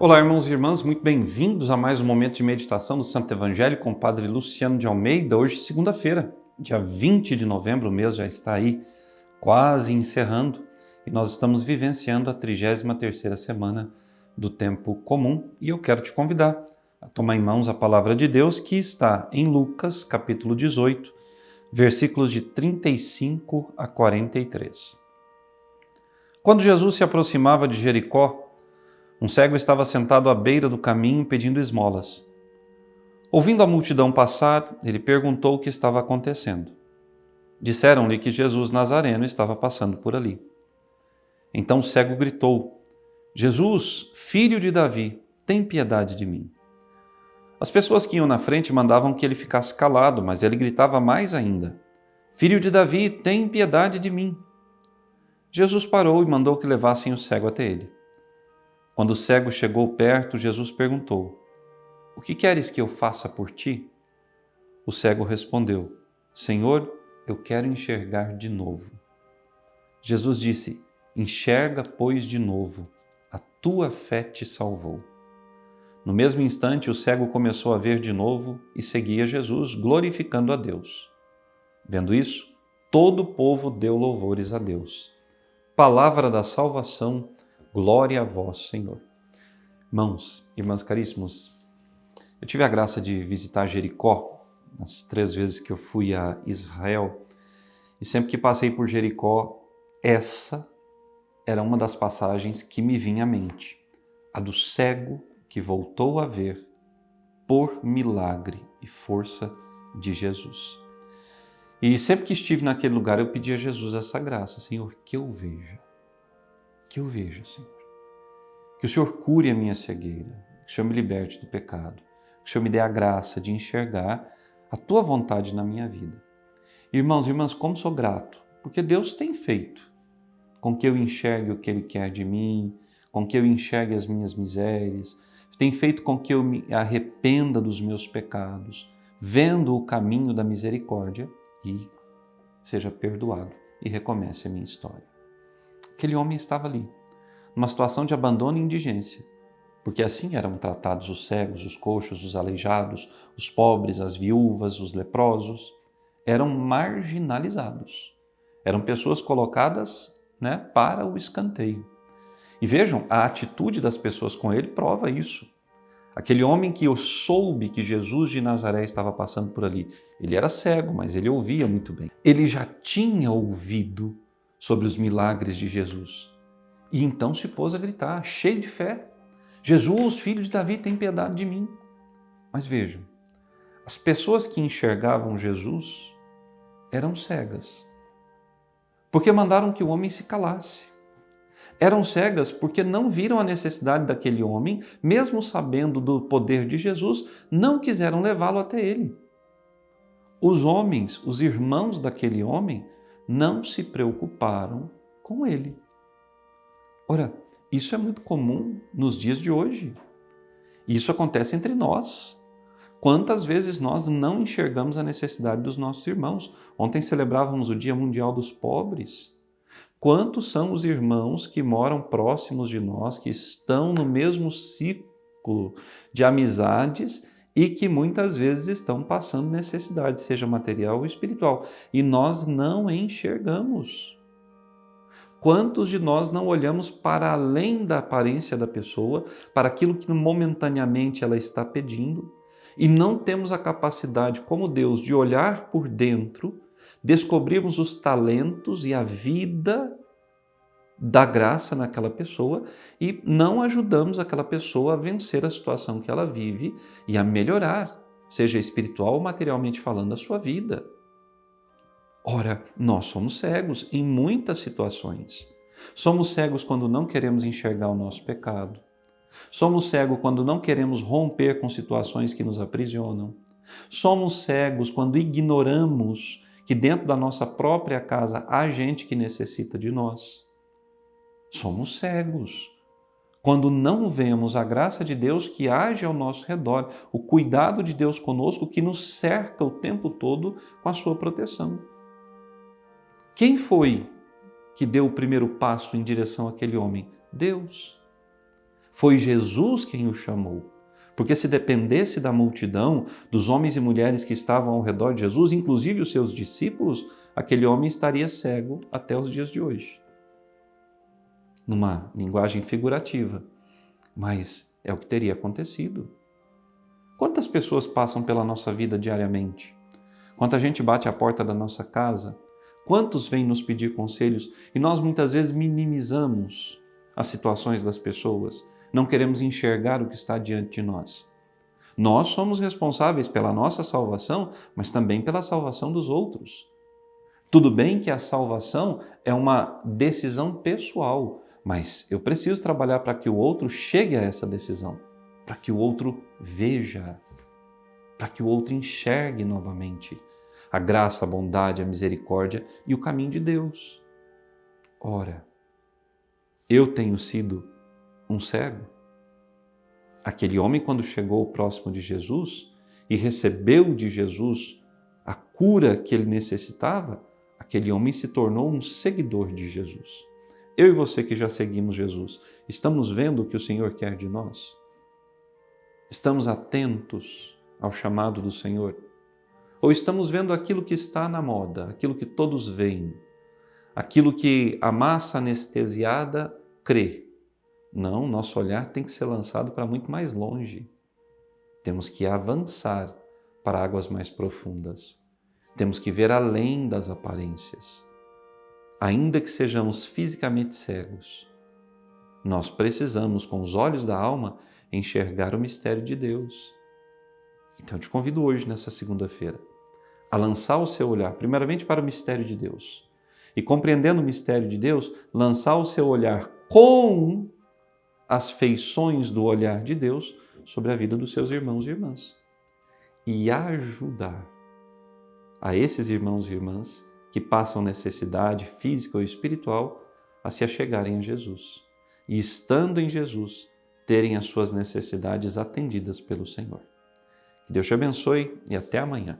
Olá, irmãos e irmãs, muito bem-vindos a mais um momento de meditação do Santo Evangelho com o Padre Luciano de Almeida. Hoje, segunda-feira, dia 20 de novembro, o mês já está aí quase encerrando e nós estamos vivenciando a 33ª semana do tempo comum e eu quero te convidar a tomar em mãos a palavra de Deus que está em Lucas, capítulo 18, versículos de 35 a 43. Quando Jesus se aproximava de Jericó, um cego estava sentado à beira do caminho pedindo esmolas. Ouvindo a multidão passar, ele perguntou o que estava acontecendo. Disseram-lhe que Jesus Nazareno estava passando por ali. Então o cego gritou: Jesus, filho de Davi, tem piedade de mim. As pessoas que iam na frente mandavam que ele ficasse calado, mas ele gritava mais ainda: Filho de Davi, tem piedade de mim. Jesus parou e mandou que levassem o cego até ele. Quando o cego chegou perto, Jesus perguntou: O que queres que eu faça por ti? O cego respondeu: Senhor, eu quero enxergar de novo. Jesus disse: Enxerga, pois, de novo. A tua fé te salvou. No mesmo instante, o cego começou a ver de novo e seguia Jesus, glorificando a Deus. Vendo isso, todo o povo deu louvores a Deus. Palavra da salvação, glória a vós, Senhor. Irmãos, irmãs caríssimos, eu tive a graça de visitar Jericó as 3 vezes que eu fui a Israel e sempre que passei por Jericó, essa era uma das passagens que me vinha à mente, a do cego que voltou a ver por milagre e força de Jesus. E sempre que estive naquele lugar eu pedi a Jesus essa graça: Senhor, que eu veja, Senhor. Que o Senhor cure a minha cegueira, que o Senhor me liberte do pecado, que o Senhor me dê a graça de enxergar a Tua vontade na minha vida. Irmãos e irmãs, como sou grato, porque Deus tem feito com que eu enxergue o que Ele quer de mim, com que eu enxergue as minhas misérias, tem feito com que eu me arrependa dos meus pecados, vendo o caminho da misericórdia e seja perdoado e recomece a minha história. Aquele homem estava ali, numa situação de abandono e indigência, porque assim eram tratados os cegos, os coxos, os aleijados, os pobres, as viúvas, os leprosos. Eram marginalizados, eram pessoas colocadas, para o escanteio. E vejam, a atitude das pessoas com ele prova isso. Aquele homem que eu soube que Jesus de Nazaré estava passando por ali, ele era cego, mas ele ouvia muito bem. Ele já tinha ouvido sobre os milagres de Jesus. E então se pôs a gritar, cheio de fé: Jesus, filho de Davi, tem piedade de mim. Mas vejam, as pessoas que enxergavam Jesus eram cegas, porque mandaram que o homem se calasse. Eram cegas porque não viram a necessidade daquele homem, mesmo sabendo do poder de Jesus, não quiseram levá-lo até ele. Os homens, os irmãos daquele homem, não se preocuparam com ele. Ora, isso é muito comum nos dias de hoje. Isso acontece entre nós. Quantas vezes nós não enxergamos a necessidade dos nossos irmãos? Ontem celebrávamos o Dia Mundial dos Pobres. Quantos são os irmãos que moram próximos de nós, que estão no mesmo ciclo de amizades e que muitas vezes estão passando necessidade, seja material ou espiritual, e nós não enxergamos? Quantos de nós não olhamos para além da aparência da pessoa, para aquilo que momentaneamente ela está pedindo, e não temos a capacidade, como Deus, de olhar por dentro, descobrirmos os talentos e a vida da graça naquela pessoa e não ajudamos aquela pessoa a vencer a situação que ela vive e a melhorar, seja espiritual ou materialmente falando, a sua vida. Ora, nós somos cegos em muitas situações. Somos cegos quando não queremos enxergar o nosso pecado. Somos cegos quando não queremos romper com situações que nos aprisionam. Somos cegos quando ignoramos que dentro da nossa própria casa há gente que necessita de nós. Somos cegos quando não vemos a graça de Deus que age ao nosso redor, o cuidado de Deus conosco que nos cerca o tempo todo com a sua proteção. Quem foi que deu o primeiro passo em direção àquele homem? Deus. Foi Jesus quem o chamou. Porque se dependesse da multidão, dos homens e mulheres que estavam ao redor de Jesus, inclusive os seus discípulos, aquele homem estaria cego até os dias de hoje. Numa linguagem figurativa, mas é o que teria acontecido. Quantas pessoas passam pela nossa vida diariamente? Quanta gente bate à porta da nossa casa? Quantos vêm nos pedir conselhos e nós muitas vezes minimizamos as situações das pessoas? Não queremos enxergar o que está diante de nós. Nós somos responsáveis pela nossa salvação, mas também pela salvação dos outros. Tudo bem que a salvação é uma decisão pessoal, mas eu preciso trabalhar para que o outro chegue a essa decisão, para que o outro veja, para que o outro enxergue novamente a graça, a bondade, a misericórdia e o caminho de Deus. Ora, eu tenho sido um cego. Aquele homem, quando chegou próximo de Jesus e recebeu de Jesus a cura que ele necessitava, aquele homem se tornou um seguidor de Jesus. Eu e você que já seguimos Jesus, estamos vendo o que o Senhor quer de nós? Estamos atentos ao chamado do Senhor? Ou estamos vendo aquilo que está na moda, aquilo que todos veem, aquilo que a massa anestesiada crê? Não, nosso olhar tem que ser lançado para muito mais longe. Temos que avançar para águas mais profundas. Temos que ver além das aparências. Ainda que sejamos fisicamente cegos, nós precisamos, com os olhos da alma, enxergar o mistério de Deus. Então eu te convido hoje, nessa segunda-feira, a lançar o seu olhar, primeiramente para o mistério de Deus. E compreendendo o mistério de Deus, lançar o seu olhar com as feições do olhar de Deus sobre a vida dos seus irmãos e irmãs. E ajudar a esses irmãos e irmãs que passam necessidade física ou espiritual a se achegarem a Jesus. E estando em Jesus, terem as suas necessidades atendidas pelo Senhor. Que Deus te abençoe e até amanhã.